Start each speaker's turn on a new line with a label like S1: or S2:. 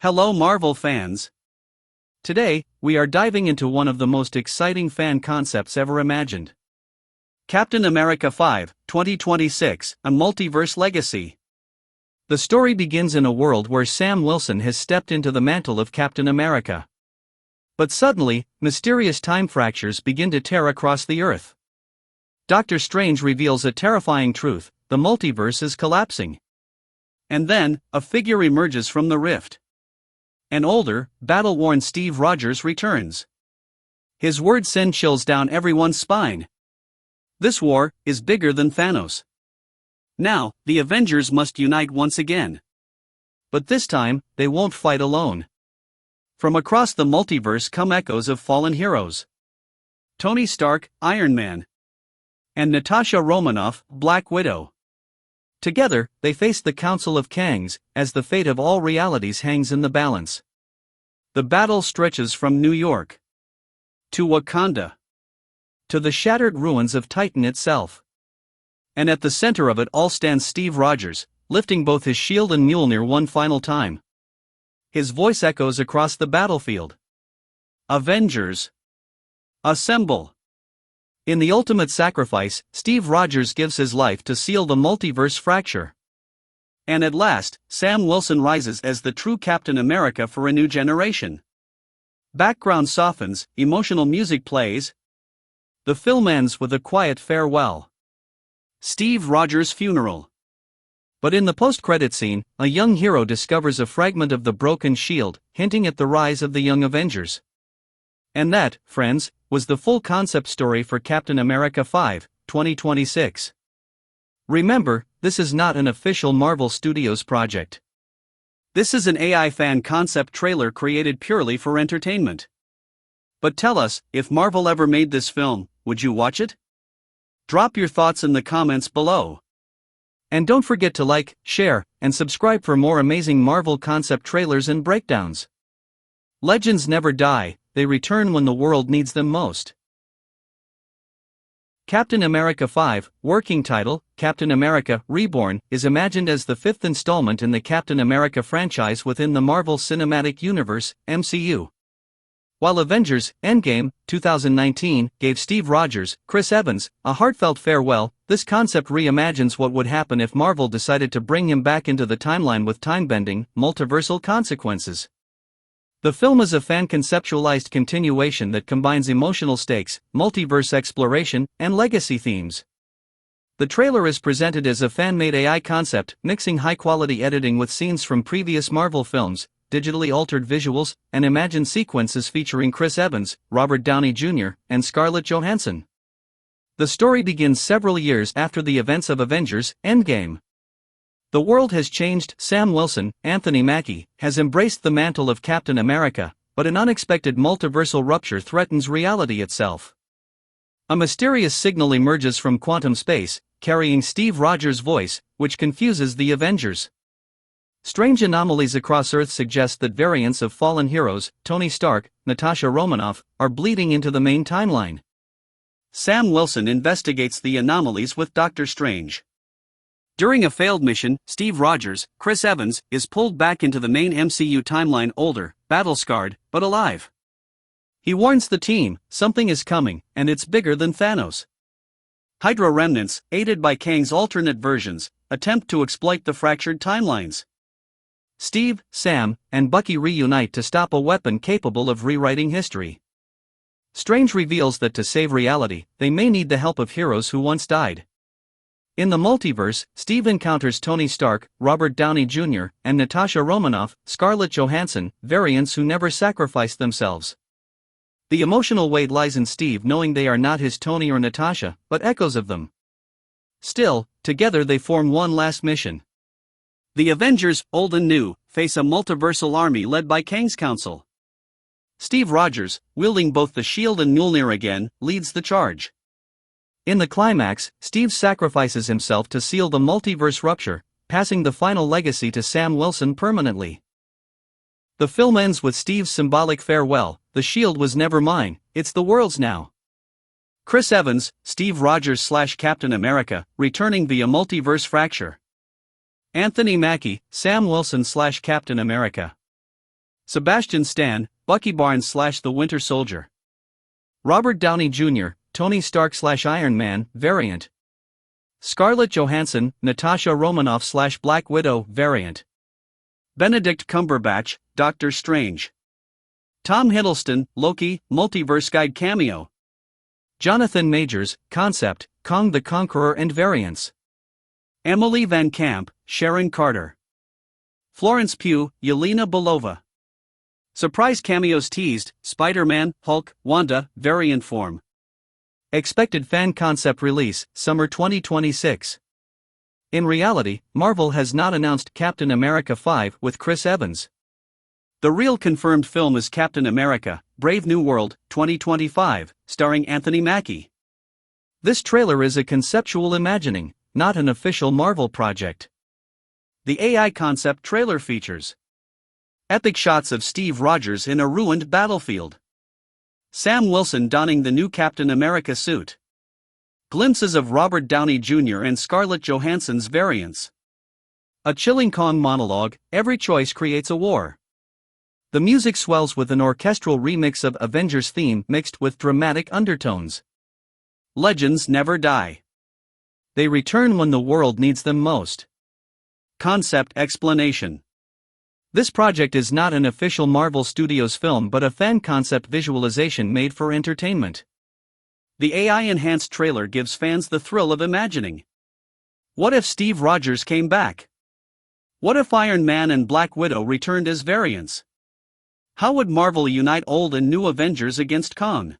S1: Hello Marvel fans! Today, we are diving into one of the most exciting fan concepts ever imagined. Captain America 5, 2026, A Multiverse Legacy. The story begins in a world where Sam Wilson has stepped into the mantle of Captain America. But suddenly, mysterious time fractures begin to tear across the Earth. Doctor Strange reveals a terrifying truth: the multiverse is collapsing. And then, a figure emerges from the rift. An older, battle-worn Steve Rogers returns. His words send chills down everyone's spine. This war is bigger than Thanos. Now, the Avengers must unite once again. But this time, they won't fight alone. From across the multiverse come echoes of fallen heroes. Tony Stark, Iron Man. And Natasha Romanoff, Black Widow. Together, they face the Council of Kangs, as the fate of all realities hangs in the balance. The battle stretches from New York to Wakanda, to the shattered ruins of Titan itself. And at the center of it all stands Steve Rogers, lifting both his shield and Mjolnir one final time. His voice echoes across the battlefield. Avengers, assemble! In the ultimate sacrifice, Steve Rogers gives his life to seal the multiverse fracture. And at last, Sam Wilson rises as the true Captain America for a new generation. Background softens, emotional music plays. The film ends with a quiet farewell. Steve Rogers' funeral. But in the post-credit scene, a young hero discovers a fragment of the broken shield, hinting at the rise of the young Avengers. And that, friends, was the full concept story for Captain America 5, 2026. Remember, this is not an official Marvel Studios project. This is an AI fan concept trailer created purely for entertainment. But tell us, if Marvel ever made this film, would you watch it? Drop your thoughts in the comments below. And don't forget to like, share, and subscribe for more amazing Marvel concept trailers and breakdowns. Legends never die, they return when the world needs them most. Captain America 5, working title, Captain America, Reborn, is imagined as the fifth installment in the Captain America franchise within the Marvel Cinematic Universe, MCU. While Avengers, Endgame, 2019, gave Steve Rogers, Chris Evans, a heartfelt farewell, this concept reimagines what would happen if Marvel decided to bring him back into the timeline with time-bending, multiversal consequences. The film is a fan-conceptualized continuation that combines emotional stakes, multiverse exploration, and legacy themes. The trailer is presented as a fan-made AI concept, mixing high-quality editing with scenes from previous Marvel films, digitally altered visuals, and imagined sequences featuring Chris Evans, Robert Downey Jr., and Scarlett Johansson. The story begins several years after the events of Avengers, Endgame. The world has changed. Sam Wilson, Anthony Mackie, has embraced the mantle of Captain America, but an unexpected multiversal rupture threatens reality itself. A mysterious signal emerges from quantum space, carrying Steve Rogers' voice, which confuses the Avengers. Strange anomalies across Earth suggest that variants of fallen heroes, Tony Stark, Natasha Romanoff, are bleeding into the main timeline. Sam Wilson investigates the anomalies with Doctor Strange. During a failed mission, Steve Rogers, Chris Evans, is pulled back into the main MCU timeline older, battle-scarred, but alive. He warns the team, something is coming, and it's bigger than Thanos. Hydra remnants, aided by Kang's alternate versions, attempt to exploit the fractured timelines. Steve, Sam, and Bucky reunite to stop a weapon capable of rewriting history. Strange reveals that to save reality, they may need the help of heroes who once died. In the multiverse, Steve encounters Tony Stark, Robert Downey Jr., and Natasha Romanoff, Scarlett Johansson, variants who never sacrificed themselves. The emotional weight lies in Steve knowing they are not his Tony or Natasha, but echoes of them. Still, together they form one last mission. The Avengers, old and new, face a multiversal army led by Kang's Council. Steve Rogers, wielding both the shield and Mjolnir again, leads the charge. In the climax, Steve sacrifices himself to seal the multiverse rupture, passing the final legacy to Sam Wilson permanently. The film ends with Steve's symbolic farewell: "The shield was never mine, it's the world's now." Chris Evans, Steve Rogers / Captain America, returning via multiverse fracture. Anthony Mackie, Sam Wilson / Captain America. Sebastian Stan, Bucky Barnes / The Winter Soldier. Robert Downey Jr., Tony Stark / Iron Man variant. Scarlett Johansson, Natasha Romanoff / Black Widow variant. Benedict Cumberbatch, Doctor Strange. Tom Hiddleston, Loki, Multiverse Guide cameo. Jonathan Majors, Concept, Kong the Conqueror and variants. Emily Van Camp, Sharon Carter. Florence Pugh, Yelena Belova. Surprise cameos teased, Spider-Man, Hulk, Wanda, variant form. Expected fan concept release, summer 2026. In reality, Marvel has not announced Captain America 5 with Chris Evans. The real confirmed film is Captain America, Brave New World, 2025, starring Anthony Mackie. This trailer is a conceptual imagining, not an official Marvel project. The AI concept trailer features epic shots of Steve Rogers in a ruined battlefield. Sam Wilson donning the new Captain America suit. Glimpses of Robert Downey Jr. and Scarlett Johansson's variants. A chilling Kong monologue, every choice creates a war. The music swells with an orchestral remix of Avengers theme mixed with dramatic undertones. Legends never die. They return when the world needs them most. Concept explanation. This project is not an official Marvel Studios film but a fan concept visualization made for entertainment. The AI-enhanced trailer gives fans the thrill of imagining. What if Steve Rogers came back? What if Iron Man and Black Widow returned as variants? How would Marvel unite old and new Avengers against Kong?